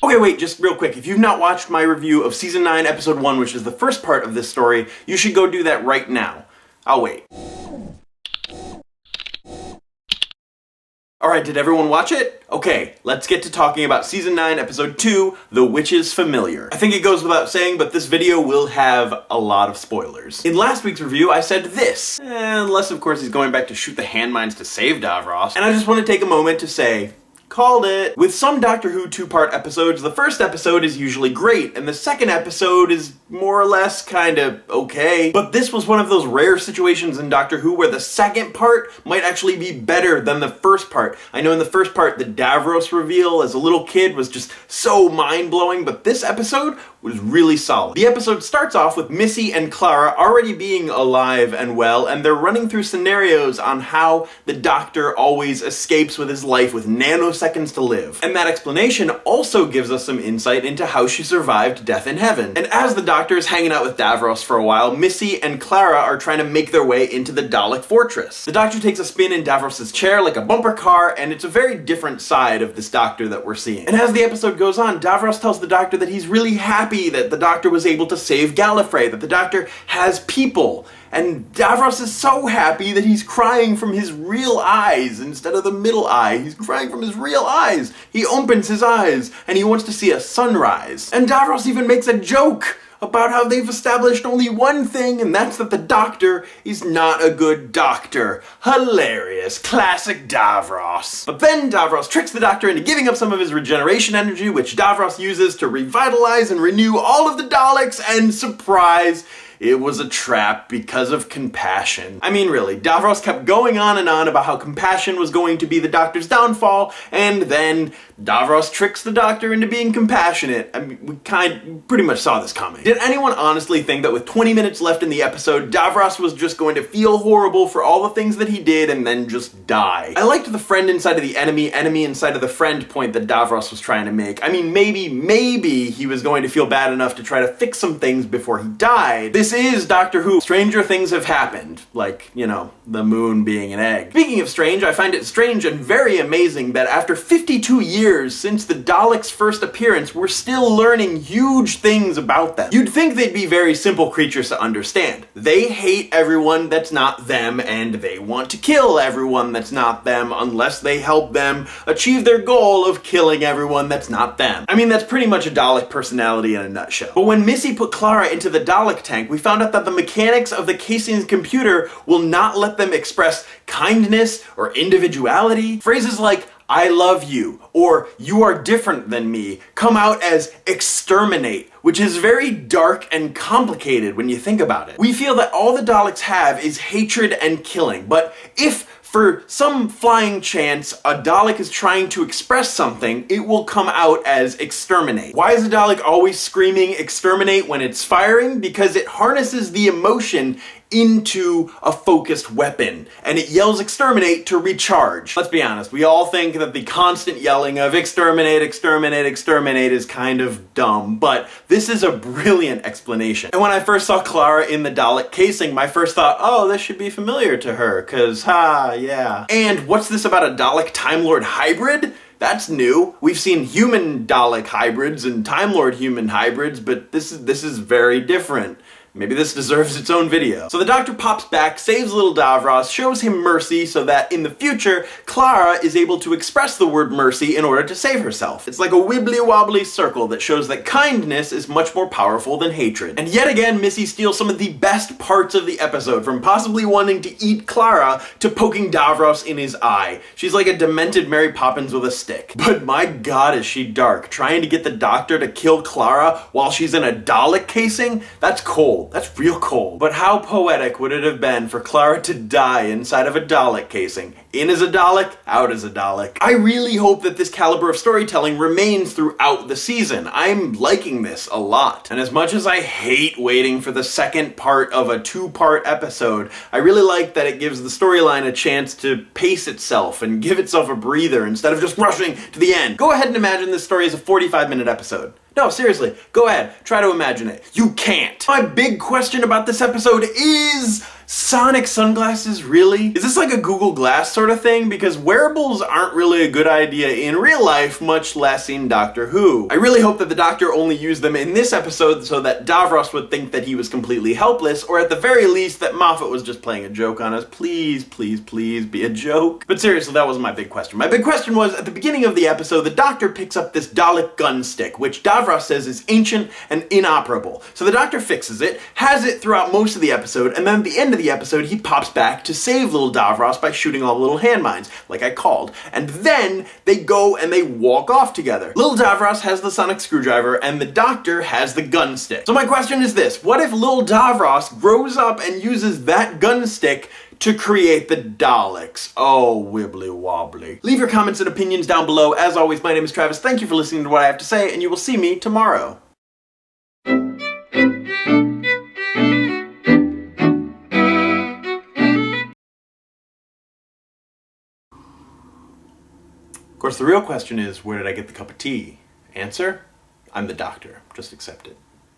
Okay, wait, just real quick. If you've not watched my review of Season 9, Episode 1, which is the first part of this story, you should go do that right now. I'll wait. Alright, did everyone watch it? Okay, let's get to talking about Season 9, Episode 2, The Witch's Familiar. I think it goes without saying, but this video will have a lot of spoilers. In last week's review, I said this. Unless, of course, he's going back to shoot the hand mines to save Davros. And I just want to take a moment to say, called it. With some Doctor Who two-part episodes, the first episode is usually great, and the second episode is more or less kind of okay. But this was one of those rare situations in Doctor Who where the second part might actually be better than the first part. I know in the first part, the Davros reveal as a little kid was just so mind-blowing, but this episode was really solid. The episode starts off with Missy and Clara already being alive and well, and they're running through scenarios on how the Doctor always escapes with his life with nanoseconds to live. And that explanation also gives us some insight into how she survived death in heaven. And as the Doctor is hanging out with Davros for a while, Missy and Clara are trying to make their way into the Dalek fortress. The Doctor takes a spin in Davros' chair like a bumper car, and it's a very different side of this Doctor that we're seeing. And as the episode goes on, Davros tells the Doctor that he's really happy that the Doctor was able to save Gallifrey, that the Doctor has people. And Davros is so happy that he's crying from his real eyes instead of the middle eye. He's crying from his real eyes. He opens his eyes and he wants to see a sunrise. And Davros even makes a joke about how they've established only one thing, and that's that the Doctor is not a good doctor. Hilarious. Classic Davros. But then Davros tricks the Doctor into giving up some of his regeneration energy, which Davros uses to revitalize and renew all of the Daleks, and surprise, it was a trap because of compassion. I mean, really, Davros kept going on and on about how compassion was going to be the Doctor's downfall, and then Davros tricks the Doctor into being compassionate. I mean, we pretty much saw this coming. Did anyone honestly think that with 20 minutes left in the episode, Davros was just going to feel horrible for all the things that he did and then just die? I liked the friend inside of the enemy, enemy inside of the friend point that Davros was trying to make. I mean, maybe he was going to feel bad enough to try to fix some things before he died. This is Doctor Who. Stranger things have happened. Like, you know, the moon being an egg. Speaking of strange, I find it strange and very amazing that after 52 years since the Daleks' first appearance, we're still learning huge things about them. You'd think they'd be very simple creatures to understand. They hate everyone that's not them, and they want to kill everyone that's not them unless they help them achieve their goal of killing everyone that's not them. I mean, that's pretty much a Dalek personality in a nutshell. But when Missy put Clara into the Dalek tank, we found out that the mechanics of the casing's computer will not let them express kindness or individuality. Phrases like, I love you, or you are different than me, come out as exterminate, which is very dark and complicated when you think about it. We feel that all the Daleks have is hatred and killing, but if for some flying chance a Dalek is trying to express something, it will come out as exterminate. Why is a Dalek always screaming exterminate when it's firing? Because it harnesses the emotion into a focused weapon, and it yells exterminate to recharge. Let's be honest, we all think that the constant yelling of exterminate, exterminate, exterminate is kind of dumb, but this is a brilliant explanation. And when I first saw Clara in the Dalek casing, my first thought, oh, this should be familiar to her, cause yeah. And what's this about a Dalek Time Lord hybrid? That's new. We've seen human Dalek hybrids and Time Lord human hybrids, but this is very different. Maybe this deserves its own video. So the Doctor pops back, saves little Davros, shows him mercy so that in the future, Clara is able to express the word mercy in order to save herself. It's like a wibbly-wobbly circle that shows that kindness is much more powerful than hatred. And yet again, Missy steals some of the best parts of the episode, from possibly wanting to eat Clara to poking Davros in his eye. She's like a demented Mary Poppins with a stick. But my god, is she dark. Trying to get the Doctor to kill Clara while she's in a Dalek casing? That's cold. That's real cold. But how poetic would it have been for Clara to die inside of a Dalek casing? In as a Dalek, out as a Dalek. I really hope that this caliber of storytelling remains throughout the season. I'm liking this a lot. And as much as I hate waiting for the second part of a two-part episode, I really like that it gives the storyline a chance to pace itself and give itself a breather instead of just rushing to the end. Go ahead and imagine this story as a 45-minute episode. No, seriously, go ahead, try to imagine it. You can't. My big question about this episode is, Sonic sunglasses, really? Is this like a Google Glass sort of thing? Because wearables aren't really a good idea in real life, much less in Doctor Who. I really hope that the Doctor only used them in this episode so that Davros would think that he was completely helpless, or at the very least that Moffat was just playing a joke on us. Please, please, please be a joke. But seriously, that wasn't my big question. My big question was, at the beginning of the episode, the Doctor picks up this Dalek gun stick, which Davros says is ancient and inoperable. So the Doctor fixes it, has it throughout most of the episode, and then at the end of the episode, he pops back to save little Davros by shooting all the little hand mines, like I called. And then they go and they walk off together. Little Davros has the sonic screwdriver, and the Doctor has the gun stick. So my question is this: what if little Davros grows up and uses that gun stick to create the Daleks? Oh, wibbly wobbly. Leave your comments and opinions down below. As always, my name is Travis. Thank you for listening to what I have to say, and you will see me tomorrow. Of course, the real question is, where did I get the cup of tea? Answer: I'm the Doctor. Just accept it.